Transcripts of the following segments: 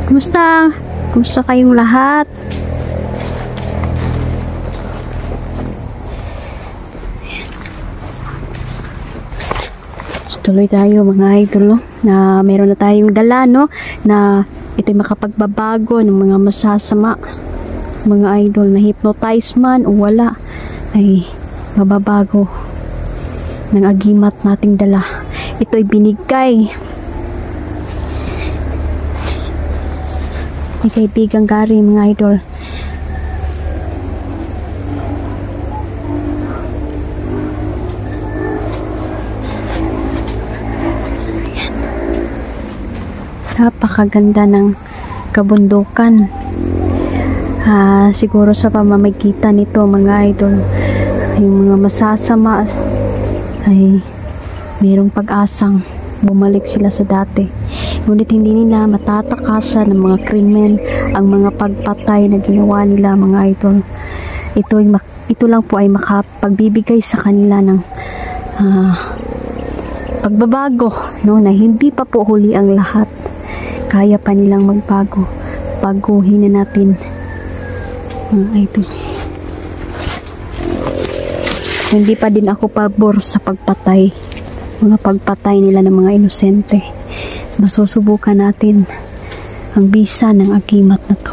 Kumusta? Kumusta kayong lahat? Tuloy tayo mga idol, no? Na meron na tayong dala, no? Na ito'y makapagbabago ng mga masasama. Mga idol, na hypnotize man o wala, ay mababago ng agimat nating dala. Ito'y binigay ni kaibigang Gary, mga idol. Napakaganda ng kabundukan. Siguro sa pamamagitan nito mga idol, yung mga masasama ay mayroong pag-asang bumalik sila sa dati. Ngunit hindi nila matatakasan ng mga krimen ang mga pagpatay na ginawa nila mga idol. Ito lang po ay makapagbibigay sa kanila ng pagbabago, no? Na hindi pa po huli ang lahat. Kaya pa nilang magbago. Baguhin na natin mga idol. Hindi pa din ako pabor sa pagpatay. Mga pagpatay nila ng mga inosente. Masusubukan natin ang bisa ng agimat na to.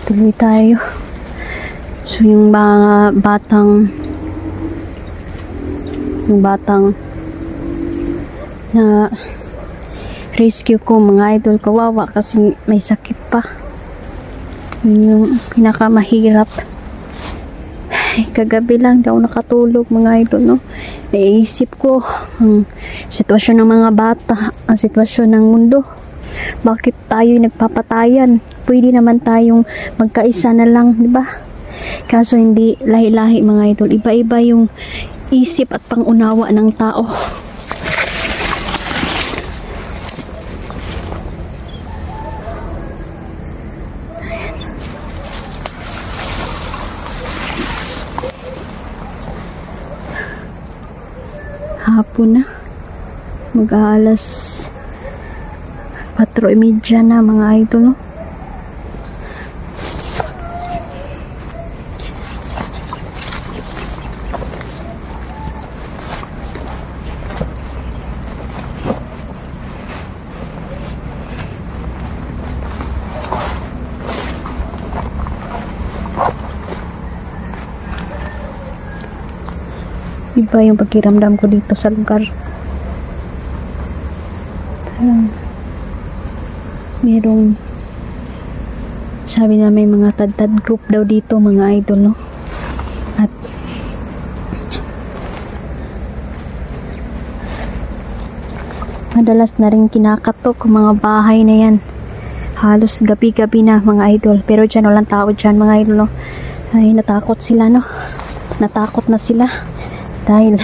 Tuloy tayo. So yung mga batang na rescue ko mga idol, kawawa kasi may sakit pa. Yun yung pinakamahirap. Kagabi lang daw nakatulog mga idol, no? Naisip ko ang sitwasyon ng mga bata, ang sitwasyon ng mundo. Bakit tayo nagpapatayan? Pwede naman tayong magkaisa na lang, di ba? Kaso hindi lahi-lahi mga idol. Iba-iba yung isip at pangunawa ng tao. Hapon na, mag-aalas 4:30 na mga idol, no? Iba yung pagkiramdam ko dito sa lugar. Parang merong, sabi na may mga tad-tad group daw dito mga idol, no? At madalas na rin kinakatok ang mga bahay na yan. Halos gabi-gabi na mga idol. Pero dyan walang tao dyan mga idol, no? Ay natakot sila, no? Natakot na sila. Dahil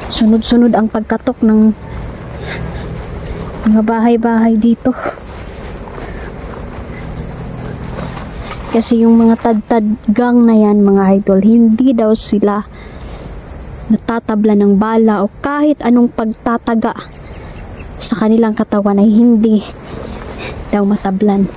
sunod-sunod ang pagkatok ng mga bahay-bahay dito. Kasi yung mga tad-tad gang na yan mga idol, hindi daw sila natatabla ng bala o kahit anong pagtataga sa kanilang katawan ay hindi daw matablan.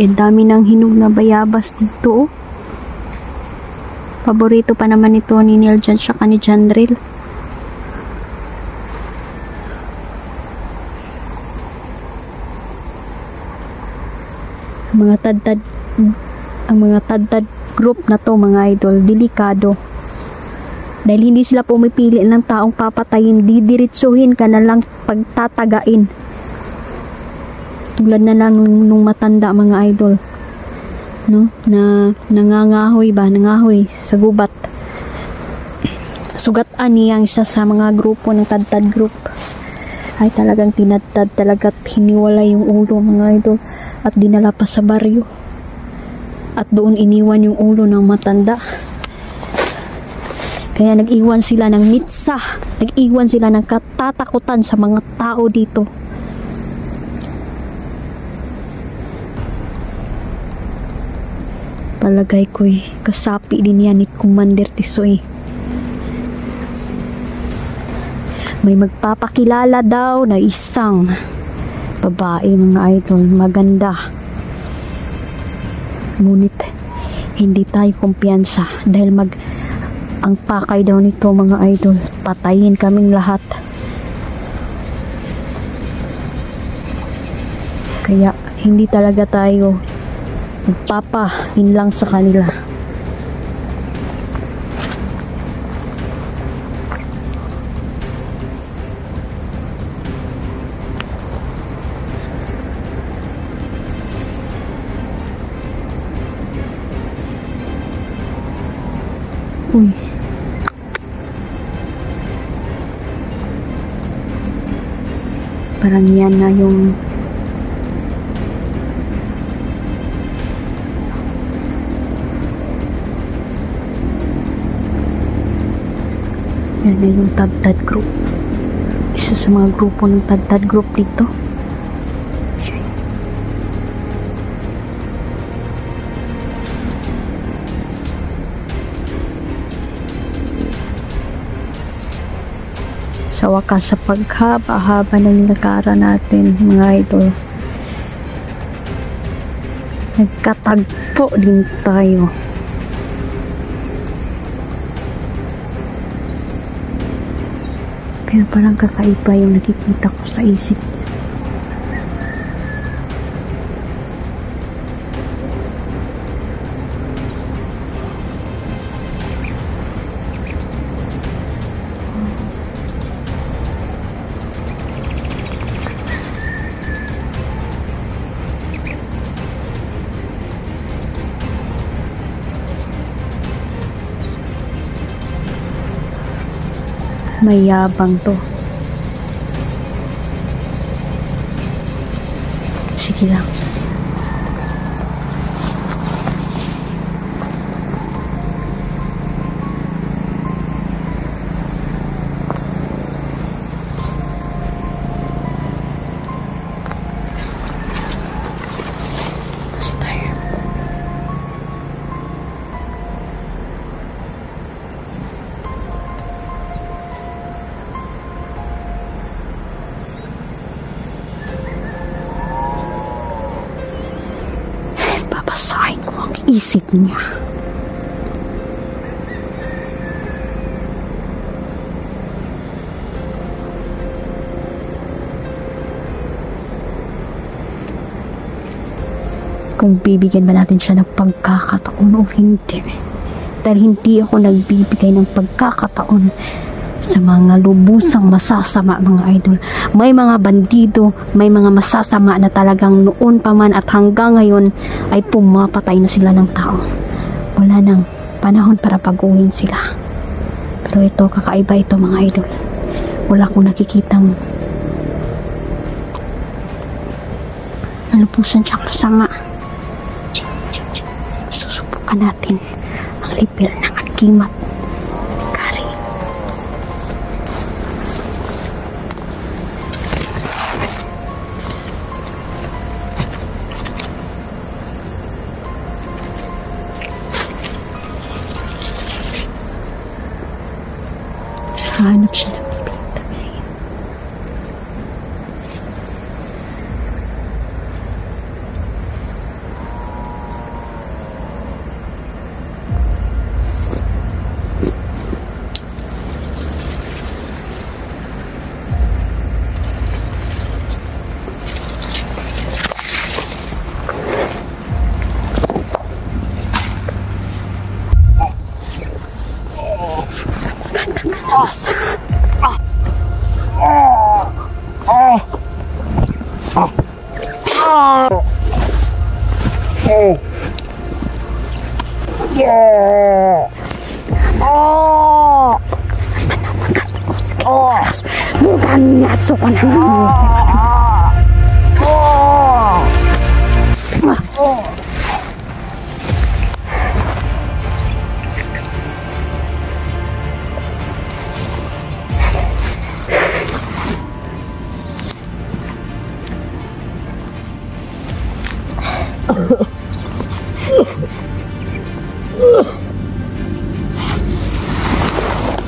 Ang dami ng hinog na bayabas dito, oh. Paborito pa naman ito ni Neil John siya ni Janril. Ang mga tad-tad group na to mga idol, delikado. Dahil hindi sila pumipili ng taong papatayin, didiritsuhin ka na lang pagtatagain. Tulad na lang nung matanda mga idol, no? Na nangangahoy sa gubat. Sugatan niya ang isa sa mga grupo ng tad-tad group. Ay talagang tinadtad, talagang hiniwala yung ulo mga idol at dinala pa sa baryo. At doon iniwan yung ulo ng matanda. Kaya nag-iwan sila ng mitsa, nag-iwan sila ng katatakutan sa mga tao dito. Palagay ko'y kasapi din yan ni Commander Tisoy. May magpapakilala daw na isang babae, mga idol, maganda. Ngunit hindi tayo kumpiyansa dahil ang pakay daw nito, mga idol, patayin kaming lahat. Kaya hindi talaga tayo magpapahinlang sa kanila. Uy. Parang yan na yung yan na yung Tad-Tad group. Isa sa mga grupo ng Tad-Tad group dito. Sa wakas, sa paghaba-haba ng nilakaran natin, mga idol, nagkatagpo din tayo. Pero parang kakaiba yung nakikita ko sa isip. Mayabang to. Sige lang. Kasi tayo. Babasahin ko ang isip niya. Kung bibigyan ba natin siya ng pagkakataon o hindi. Dahil hindi ako nagbibigay ng pagkakataon sa mga lubusang masasama, mga idol. May mga bandido, may mga masasama na talagang noon pa man at hanggang ngayon ay pumapatay na sila ng tao. Wala nang panahon para pag-uwin sila. Pero ito, kakaiba ito, mga idol. Wala akong nakikitang nalubusan siyang masama. Susubukan natin ang level ng agimat. Hanap siya ng bibigta ngayon. Bukan masuk ke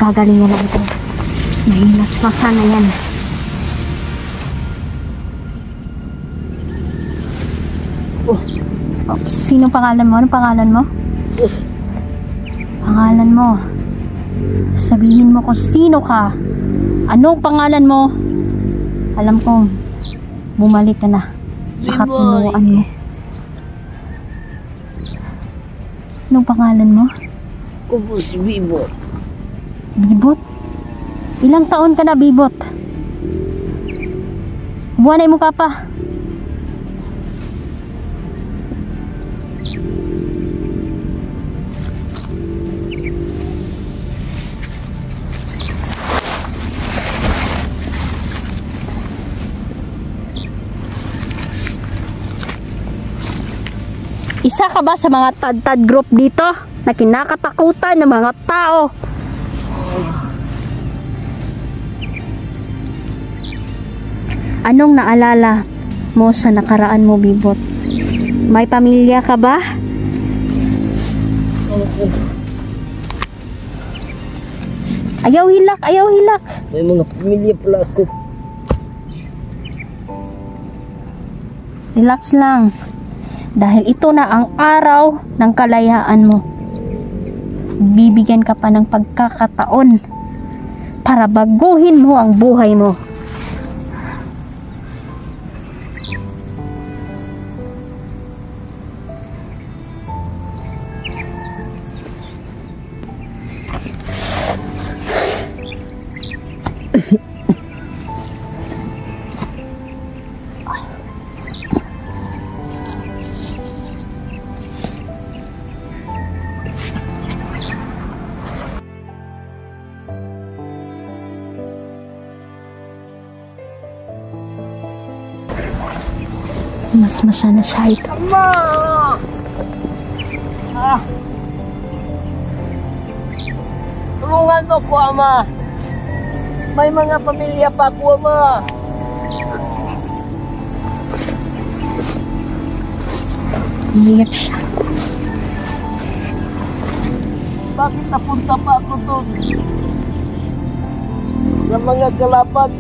Gagalingan na ito. Nahilaspasan na yan. Oh, sino pangalan mo? Anong pangalan mo? Pangalan mo. Sabihin mo kung sino ka. Anong pangalan mo? Alam kong bumalik ka na sa katinuan mo. Anong pangalan mo? Kubo si Bibot. Bibot? Ilang taon ka na, Bibot? Buwanay mo ka pa. Isa ka ba sa mga tad-tad group dito na kinakatakutan ng mga tao? Anong naalala mo sa nakaraan mo, Bibot? May pamilya ka ba? Ayaw hilak, ayaw hilak. May mga pamilya pala ako. Relax lang. Dahil ito na ang araw ng kalayaan mo. Bibigyan ka pa ng pagkakataon para baguhin mo ang buhay mo. Mas na siya ito. Ama! Tulungan mo ko, Ama. May mga pamilya pa ako, Ama. Iyak siya. Bakit napunta pa ako doon? Sa mga kalaban.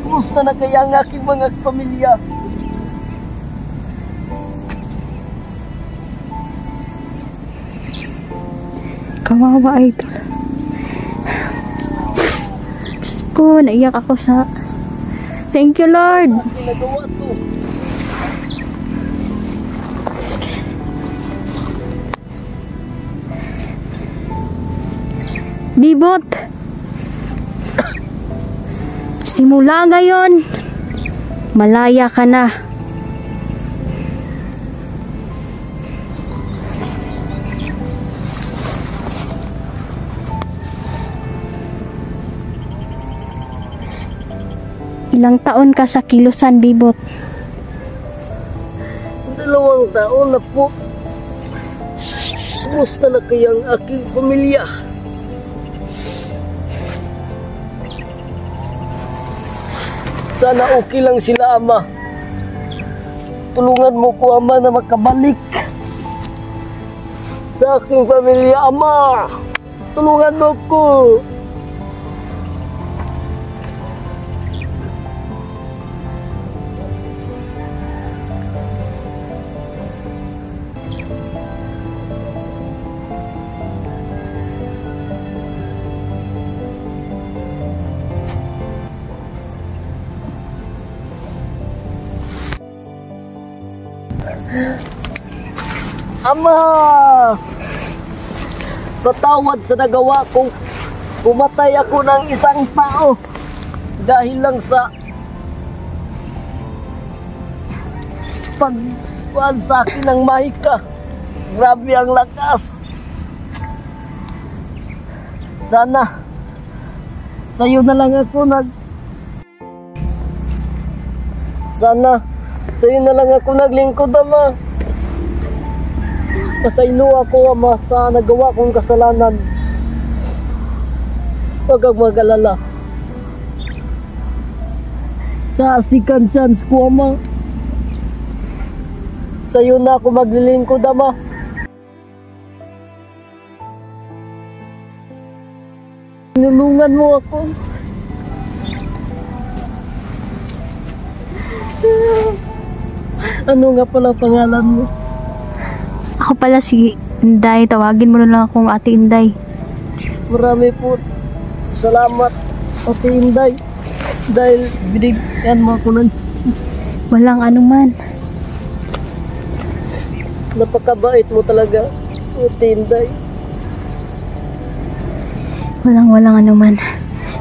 Kumusta na kaya ang aking mga pamilya? Kawawa, idol. Diyos ko, naiyak ako sa... Thank you, Lord. Ginagawa to. Bibot, simula ngayon, malaya ka na. Ilang taon ka sa Kilusan, Bibot? 2 taon na po. Kumusta na kaya ang aking pamilya? Sana okay lang sila, Ama. Tulungan mo ko, Ama, na makabalik sa aking pamilya, Ama. Tulungan mo ko. Ama, patawad sa nagawa kong pumatay ako ng isang tao dahil lang sa pagkuhan sa akin ng mahika. Grabe ang lakas. Sana sa'yo na lang ako naglingkod, Ama. Pasaylo ako, Ama, sa nagawa kong kasalanan. Huwag kang mag-alala. Sa second chance ko, Ama, sa'yo na ako maglilingkod, Ama. tulungan mo ako. Ano nga pala pangalan mo? Ako pala si Inday. Tawagin mo na lang akong Ate Inday. Marami po salamat, Ate Inday. Dahil binigyan mo ako ng Walang anuman. napakabait mo talaga, Ate Inday. Walang anuman.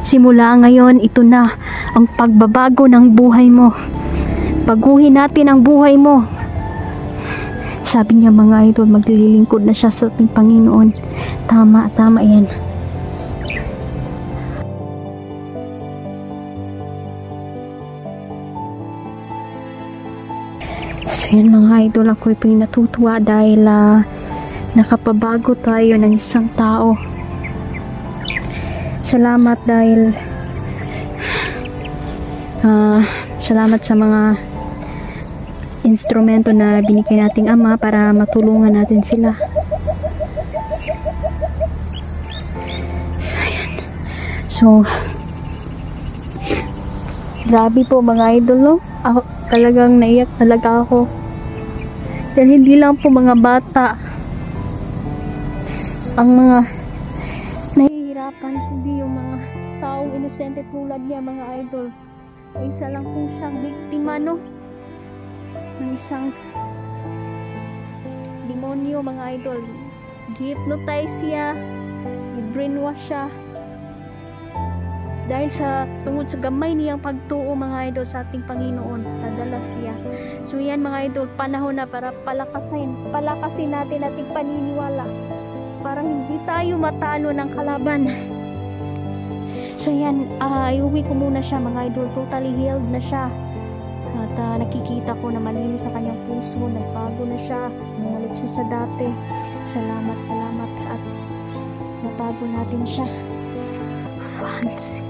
Simula ngayon, ito na ang pagbabago ng buhay mo. Baguhin natin ang buhay mo. Sabi niya mga idol, maglilingkod na siya sa ating Panginoon. Tama yan. So yan mga idol, ako'y pinatutuwa dahil nakapabago tayo ng isang tao. Salamat dahil salamat sa mga instrumento na binigay nating Ama para matulungan natin sila. So grabe po mga idol, no? Ako, talagang naiyak talaga ako. Dahil hindi lang po mga bata ang mga nahihirapan, hindi yung mga taong inosente tulad niya mga idol. Ay isa lang po siyang biktima, no? Ng isang demonyo mga idol. Gi-hypnotize siya, i-brainwash siya dahil sa tungod sa gamay niyang pagtuo mga idol sa ating Panginoon, nadala siya. So yan mga idol, panahon na para palakasin natin ating paniniwala para hindi tayo matalo ng kalaban. So yan, iuwi ko muna siya mga idol, totally healed na siya. At nakikita ko na malinis sa kanyang puso, nagbago na siya, bumalik siya sa dati. Salamat at nabago natin siya. Fancy.